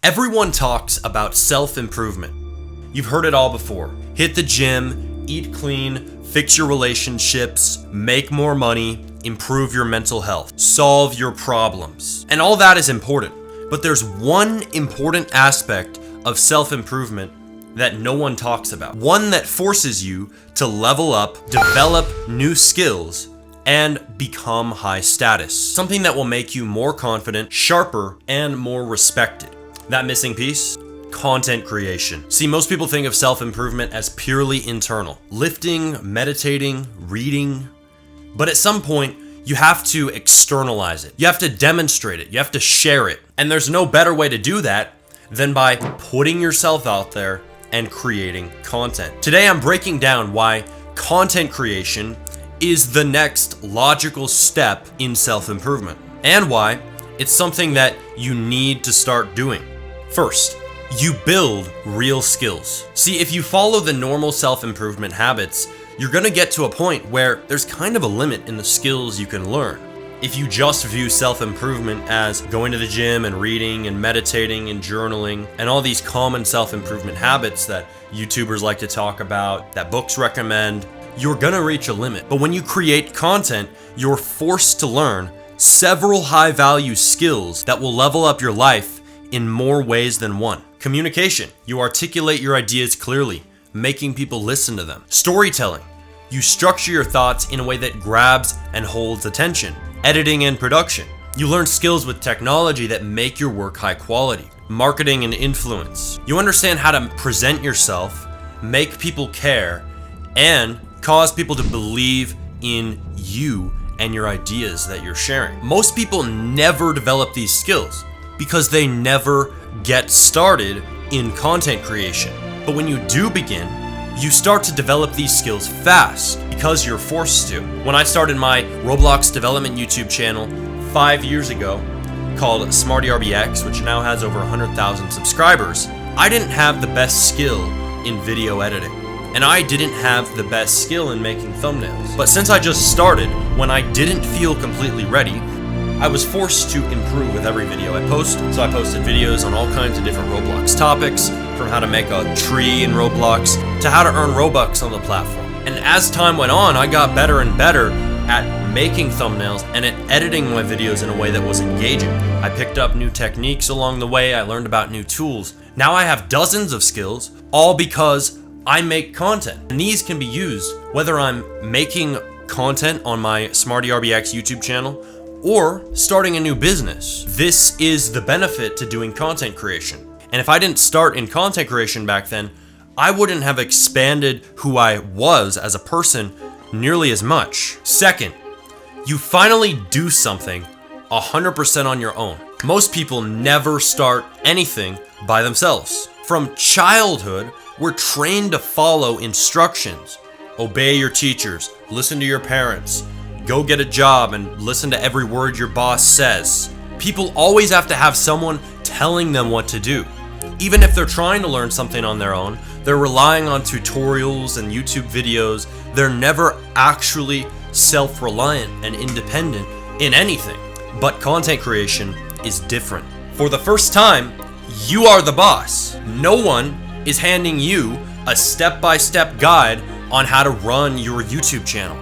Everyone talks about self-improvement. You've heard it all before. Hit the gym, eat clean, fix your relationships, make more money, improve your mental health, solve your problems. And all that is important. But there's one important aspect of self-improvement that no one talks about. One that forces you to level up, develop new skills, and become high status. Something that will make you more confident, sharper, and more respected. That missing piece? Content creation. See, most people think of self-improvement as purely internal. Lifting, meditating, reading. But at some point, you have to externalize it. You have to demonstrate it. You have to share it. And there's no better way to do that than by putting yourself out there and creating content. Today, I'm breaking down why content creation is the next logical step in self-improvement, and why it's something that you need to start doing. First, you build real skills. See, if you follow the normal self-improvement habits, you're gonna get to a point where there's kind of a limit in the skills you can learn. If you just view self-improvement as going to the gym and reading and meditating and journaling and all these common self-improvement habits that YouTubers like to talk about, that books recommend, you're gonna reach a limit. But when you create content, you're forced to learn several high-value skills that will level up your life in more ways than one. Communication. You articulate your ideas clearly, making people listen to them. Storytelling. You structure your thoughts in a way that grabs and holds attention. Editing and production. You learn skills with technology that make your work high quality. Marketing and influence. You understand how to present yourself, make people care, and cause people to believe in you and your ideas that you're sharing. Most people never develop these skills because they never get started in content creation. But when you do begin, you start to develop these skills fast because you're forced to. When I started my Roblox development YouTube channel 5 years ago, called SmartyRBX, which now has over 100,000 subscribers, I didn't have the best skill in video editing. And I didn't have the best skill in making thumbnails. But since I just started, when I didn't feel completely ready, I was forced to improve with every video I post. So I posted videos on all kinds of different Roblox topics, from how to make a tree in Roblox to how to earn Robux on the platform. And as time went on, I got better and better at making thumbnails and at editing my videos in a way that was engaging. I picked up new techniques along the way. I learned about new tools. Now I have dozens of skills, all because I make content. And these can be used whether I'm making content on my SmartyRBX YouTube channel or starting a new business. This is the benefit to doing content creation. And if I didn't start in content creation back then, I wouldn't have expanded who I was as a person nearly as much. Second, you finally do something 100% on your own. Most people never start anything by themselves. From childhood, we're trained to follow instructions. Obey your teachers, listen to your parents, go get a job and listen to every word your boss says. People always have to have someone telling them what to do. Even if they're trying to learn something on their own, they're relying on tutorials and YouTube videos. They're never actually self-reliant and independent in anything. But content creation is different. For the first time, you are the boss. No one is handing you a step-by-step guide on how to run your YouTube channel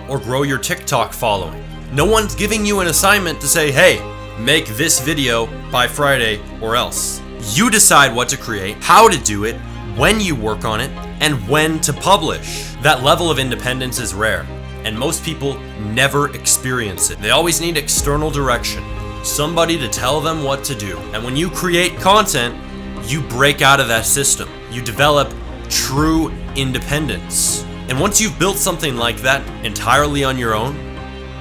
or grow your TikTok following. No one's giving you an assignment to say, hey, make this video by Friday or else. You decide what to create, how to do it, when you work on it, and when to publish. That level of independence is rare, and most people never experience it. They always need external direction, somebody to tell them what to do. And when you create content, you break out of that system. You develop true independence. And once you've built something like that entirely on your own,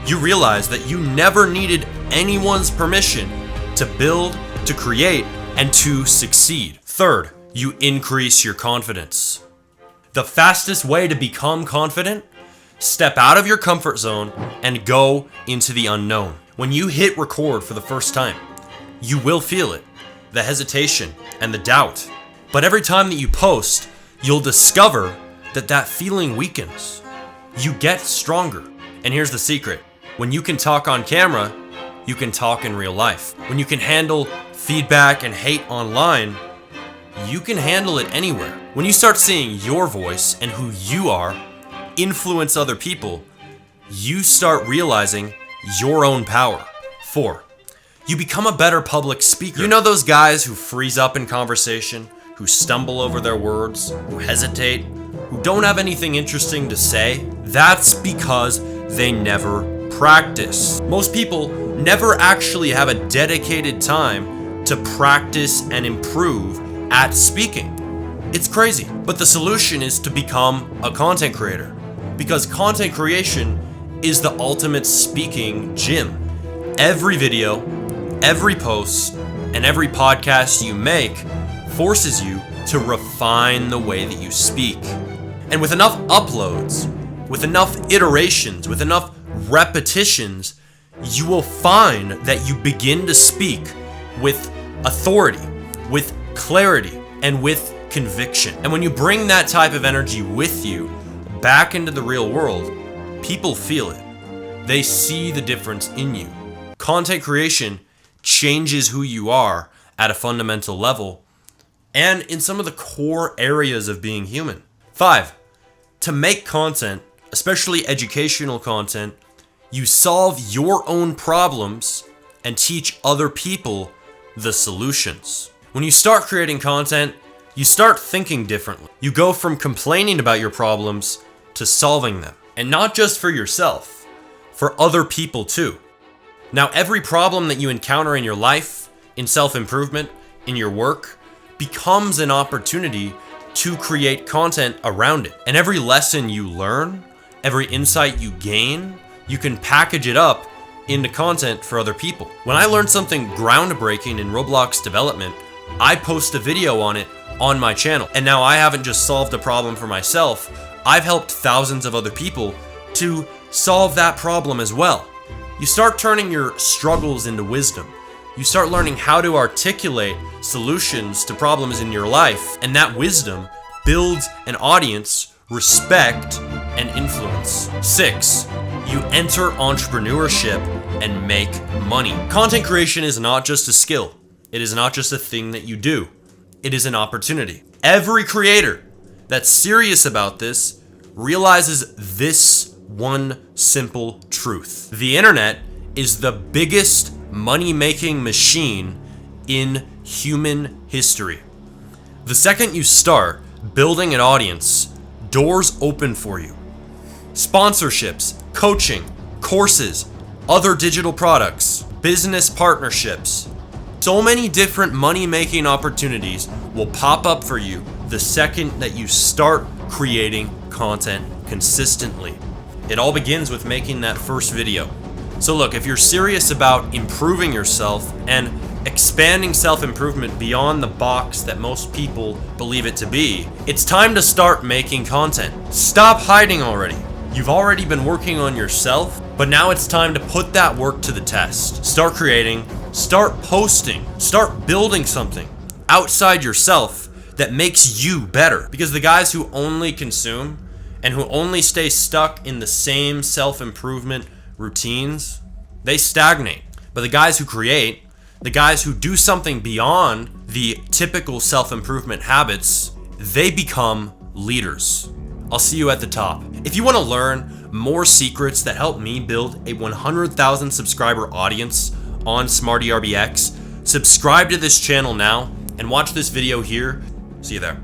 you realize that you never needed anyone's permission to build, to create, and to succeed. Third, you increase your confidence. The fastest way to become confident? Step out of your comfort zone and go into the unknown. When you hit record for the first time, you will feel it, the hesitation and the doubt. But every time that you post, you'll discover that that feeling weakens. You get stronger. And here's the secret. When you can talk on camera, you can talk in real life. When you can handle feedback, and hate online, you can handle it anywhere. When you start seeing your voice and who you are influence other people, you start realizing your own power. 4, you become a better public speaker. You know those guys who freeze up in conversation, who stumble over their words, who hesitate, who don't have anything interesting to say? That's because they never practice. Most people never actually have a dedicated time to practice and improve at speaking. It's crazy. But the solution is to become a content creator, because content creation is the ultimate speaking gym. Every video, every post, and every podcast you make forces you to refine the way that you speak. And with enough uploads, with enough iterations, with enough repetitions, you will find that you begin to speak with authority, with clarity, and with conviction. And when you bring that type of energy with you back into the real world, people feel it. They see the difference in you. Content creation changes who you are at a fundamental level and in some of the core areas of being human. 5, to make content, especially educational content, you solve your own problems and teach other people the solutions. When you start creating content, you start thinking differently. You go from complaining about your problems to solving them. And not just for yourself, for other people too. Now, every problem that you encounter in your life, in self-improvement, in your work, becomes an opportunity to create content around it. And every lesson you learn, every insight you gain, you can package it up into content for other people. When I learned something groundbreaking in Roblox development, I post a video on it on my channel. And now I haven't just solved a problem for myself, I've helped thousands of other people to solve that problem as well. You start turning your struggles into wisdom. You start learning how to articulate solutions to problems in your life, and that wisdom builds an audience, respect, and influence. 6, you enter entrepreneurship and make money. Content creation is not just a skill. It is not just a thing that you do. It is an opportunity. Every creator that's serious about this realizes this one simple truth. The internet is the biggest money-making machine in human history. The second you start building an audience, doors open for you. Sponsorships, coaching, courses, other digital products, business partnerships. So many different money-making opportunities will pop up for you the second that you start creating content consistently. It all begins with making that first video. So look, if you're serious about improving yourself and expanding self-improvement beyond the box that most people believe it to be, it's time to start making content. Stop hiding already. You've already been working on yourself, but now it's time to put that work to the test. Start creating, start posting, start building something outside yourself that makes you better. Because the guys who only consume and who only stay stuck in the same self-improvement routines, they stagnate. But the guys who create, the guys who do something beyond the typical self-improvement habits, they become leaders. I'll see you at the top. If you want to learn more secrets that help me build a 100,000 subscriber audience on SmartyRBX, subscribe to this channel now and watch this video here. See you there.